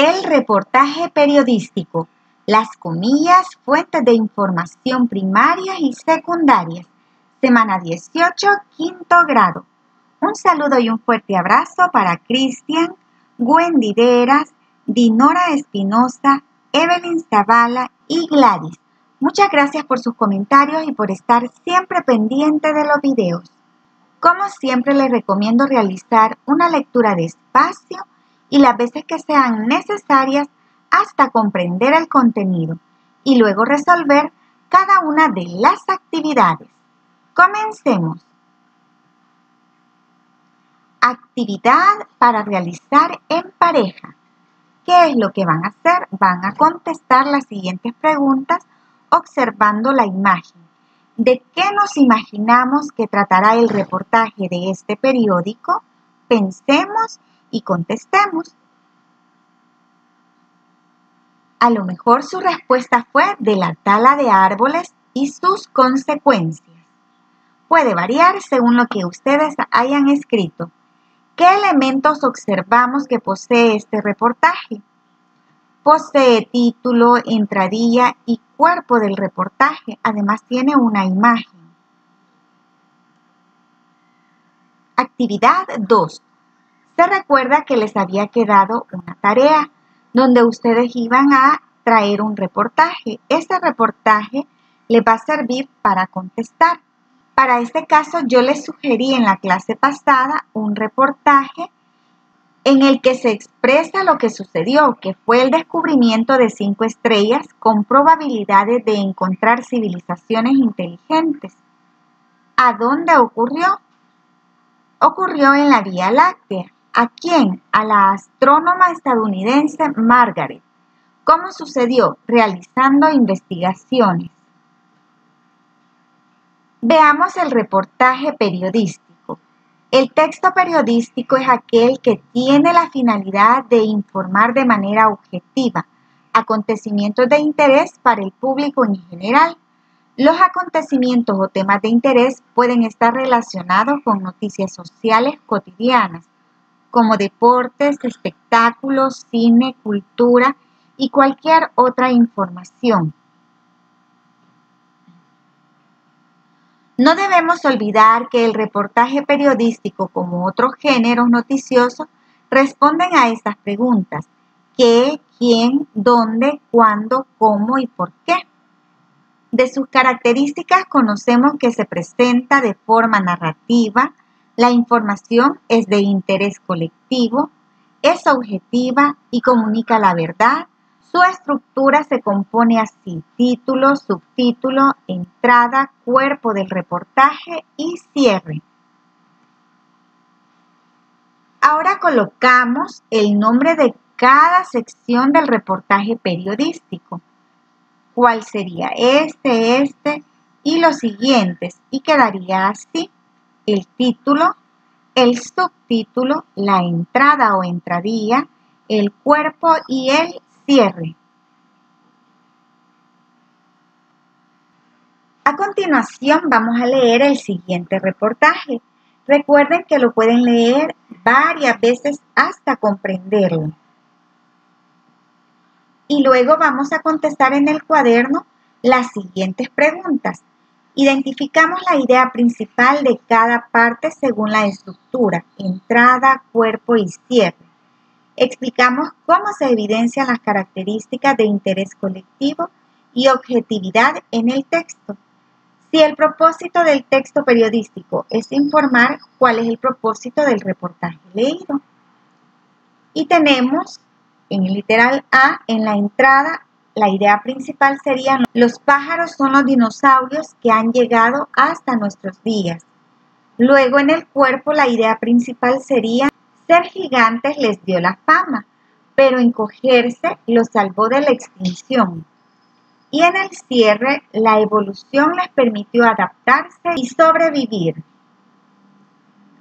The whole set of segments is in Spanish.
El reportaje periodístico, las comillas, fuentes de información primarias y secundarias. Semana 18, quinto grado. Un saludo y un fuerte abrazo para Cristian, Wendy Deras, Dinora Espinosa, Evelyn Zavala y Gladys. Muchas gracias por sus comentarios y por estar siempre pendiente de los videos. Como siempre, les recomiendo realizar una lectura despacio y las veces que sean necesarias hasta comprender el contenido y luego resolver cada una de las actividades. Comencemos. Actividad para realizar en pareja. ¿Qué es lo que van a hacer? Van a contestar las siguientes preguntas observando la imagen. ¿De qué nos imaginamos que tratará el reportaje de este periódico? Pensemos y contestemos. A lo mejor su respuesta fue de la tala de árboles y sus consecuencias. Puede variar según lo que ustedes hayan escrito. ¿Qué elementos observamos que posee este reportaje? Posee título, entradilla y cuerpo del reportaje. Además tiene una imagen. Actividad 2. Se recuerda que les había quedado una tarea donde ustedes iban a traer un reportaje. Este reportaje les va a servir para contestar. Para este caso yo les sugerí en la clase pasada un reportaje en el que se expresa lo que sucedió, que fue el descubrimiento de 5 estrellas con probabilidades de encontrar civilizaciones inteligentes. ¿A dónde ocurrió? Ocurrió en la Vía Láctea. ¿A quién? A la astrónoma estadounidense Margaret. ¿Cómo sucedió? Realizando investigaciones. Veamos el reportaje periodístico. El texto periodístico es aquel que tiene la finalidad de informar de manera objetiva acontecimientos de interés para el público en general. Los acontecimientos o temas de interés pueden estar relacionados con noticias sociales cotidianas, como deportes, espectáculos, cine, cultura y cualquier otra información. No debemos olvidar que el reportaje periodístico, como otros géneros noticiosos, responden a estas preguntas: ¿qué, quién, dónde, cuándo, cómo y por qué? De sus características conocemos que se presenta de forma narrativa, la información es de interés colectivo, es objetiva y comunica la verdad. Su estructura se compone así: título, subtítulo, entrada, cuerpo del reportaje y cierre. Ahora colocamos el nombre de cada sección del reportaje periodístico. ¿Cuál sería? Este y los siguientes. Y quedaría así: el título, el subtítulo, la entrada o entradilla, el cuerpo y el cierre. A continuación vamos a leer el siguiente reportaje. Recuerden que lo pueden leer varias veces hasta comprenderlo. Y luego vamos a contestar en el cuaderno las siguientes preguntas. Identificamos la idea principal de cada parte según la estructura: entrada, cuerpo y cierre. Explicamos cómo se evidencian las características de interés colectivo y objetividad en el texto. Si el propósito del texto periodístico es informar, ¿cuál es el propósito del reportaje leído? Y tenemos en el literal A, en la entrada, la idea principal sería: los pájaros son los dinosaurios que han llegado hasta nuestros días. Luego en el cuerpo la idea principal sería: ser gigantes les dio la fama, pero encogerse los salvó de la extinción. Y en el cierre, la evolución les permitió adaptarse y sobrevivir.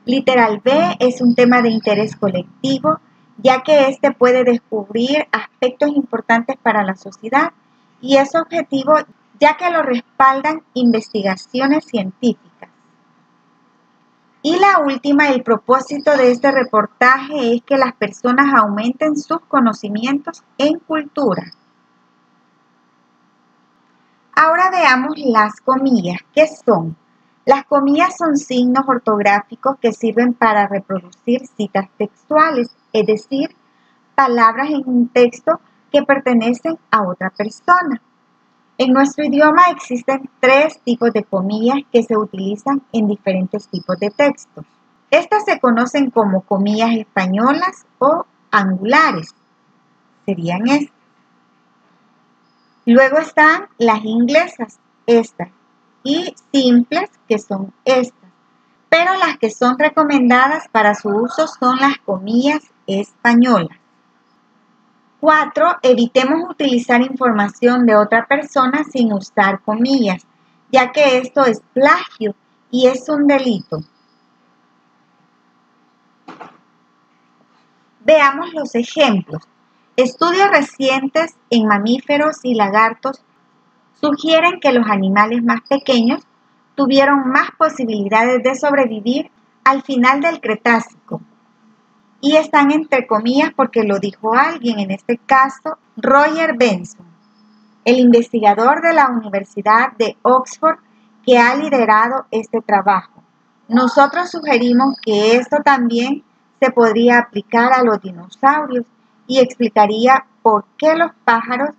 Literal B es un tema de interés colectivo, ya que este puede descubrir aspectos importantes para la sociedad, y es objetivo ya que lo respaldan investigaciones científicas. Y la última, el propósito de este reportaje es que las personas aumenten sus conocimientos en cultura. Ahora veamos las comillas. ¿Qué son? Las comillas son signos ortográficos que sirven para reproducir citas textuales, es decir, palabras en un texto que pertenecen a otra persona. En nuestro idioma existen 3 tipos de comillas que se utilizan en diferentes tipos de textos. Estas se conocen como comillas españolas o angulares. Serían estas. Luego están las inglesas, estas, y simples, que son estas. Pero las que son recomendadas para su uso son las comillas españolas. 4. Evitemos utilizar información de otra persona sin usar comillas, ya que esto es plagio y es un delito. Veamos los ejemplos. Estudios recientes en mamíferos y lagartos sugieren que los animales más pequeños tuvieron más posibilidades de sobrevivir al final del Cretácico. Y están entre comillas porque lo dijo alguien, en este caso Roger Benson, el investigador de la Universidad de Oxford que ha liderado este trabajo. Nosotros sugerimos que esto también se podría aplicar a los dinosaurios y explicaría por qué los pájaros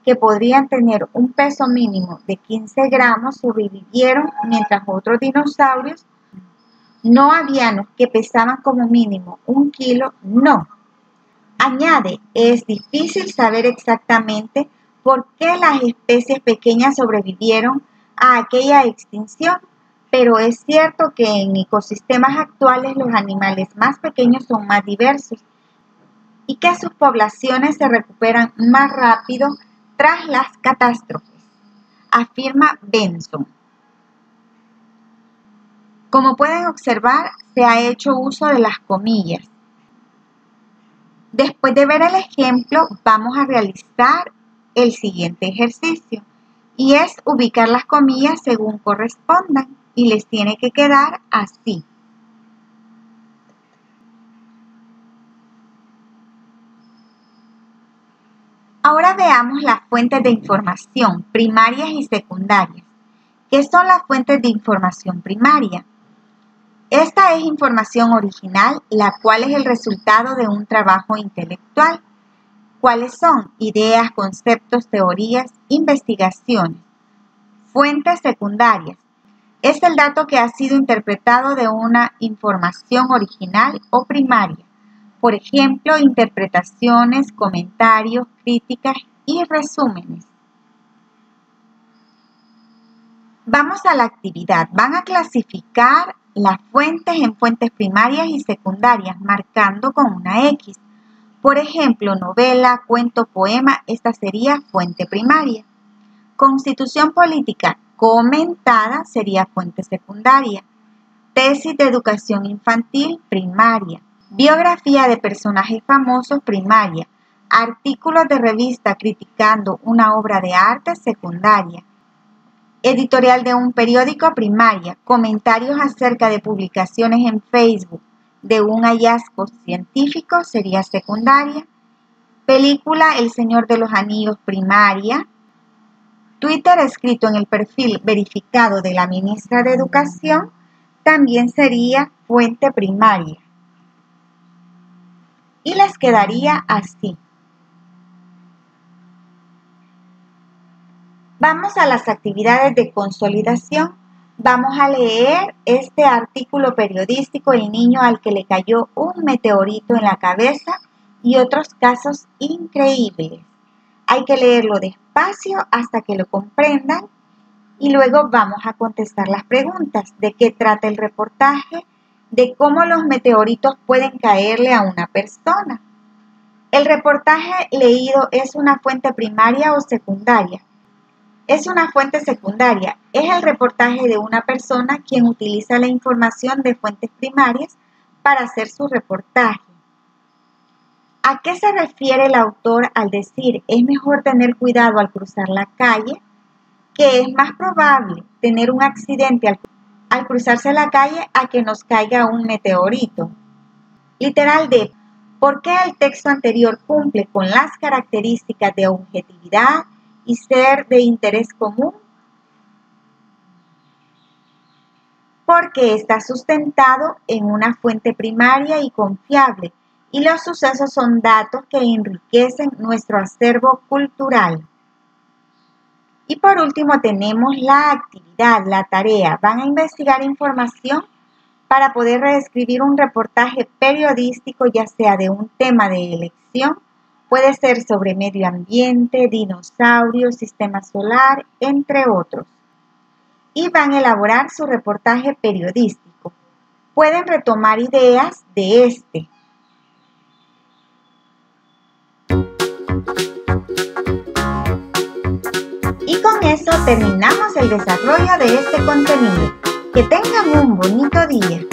que podrían tener un peso mínimo de 15 gramos sobrevivieron mientras otros dinosaurios no avianos que pesaban como mínimo 1 kilo, no. Añade, es difícil saber exactamente por qué las especies pequeñas sobrevivieron a aquella extinción, pero es cierto que en ecosistemas actuales los animales más pequeños son más diversos y que sus poblaciones se recuperan más rápido tras las catástrofes, afirma Benson. Como pueden observar, se ha hecho uso de las comillas. Después de ver el ejemplo, vamos a realizar el siguiente ejercicio y es ubicar las comillas según correspondan y les tiene que quedar así. Ahora veamos las fuentes de información primarias y secundarias. ¿Qué son las fuentes de información primaria? Esta es información original, la cual es el resultado de un trabajo intelectual. ¿Cuáles son? Ideas, conceptos, teorías, investigaciones. Fuentes secundarias. Es el dato que ha sido interpretado de una información original o primaria. Por ejemplo, interpretaciones, comentarios, críticas y resúmenes. Vamos a la actividad. Van a clasificar las fuentes en fuentes primarias y secundarias, marcando con una X. Por ejemplo, novela, cuento, poema, esta sería fuente primaria. Constitución política comentada sería fuente secundaria. Tesis de educación infantil, primaria. Biografía de personajes famosos, primaria. Artículos de revista criticando una obra de arte, secundaria. Editorial de un periódico, primaria. Comentarios acerca de publicaciones en Facebook de un hallazgo científico, sería secundaria. Película El Señor de los Anillos, primaria. Twitter escrito en el perfil verificado de la ministra de Educación, también sería fuente primaria. Y les quedaría así. Vamos a las actividades de consolidación. Vamos a leer este artículo periodístico, El niño al que le cayó un meteorito en la cabeza y otros casos increíbles. Hay que leerlo despacio hasta que lo comprendan y luego vamos a contestar las preguntas. ¿De qué trata el reportaje? De cómo los meteoritos pueden caerle a una persona. ¿El reportaje leído es una fuente primaria o secundaria? Es una fuente secundaria. Es el reportaje de una persona quien utiliza la información de fuentes primarias para hacer su reportaje. ¿A qué se refiere el autor al decir es mejor tener cuidado al cruzar la calle? Que es más probable tener un accidente al cruzar al cruzarse la calle a que nos caiga un meteorito. Literal D. ¿Por qué el texto anterior cumple con las características de objetividad y ser de interés común? Porque está sustentado en una fuente primaria y confiable, y los sucesos son datos que enriquecen nuestro acervo cultural. Y por último tenemos la actividad, la tarea. Van a investigar información para poder reescribir un reportaje periodístico, ya sea de un tema de elección, puede ser sobre medio ambiente, dinosaurios, sistema solar, entre otros. Y van a elaborar su reportaje periodístico. Pueden retomar ideas de este. Y con eso terminamos el desarrollo de este contenido. Que tengan un bonito día.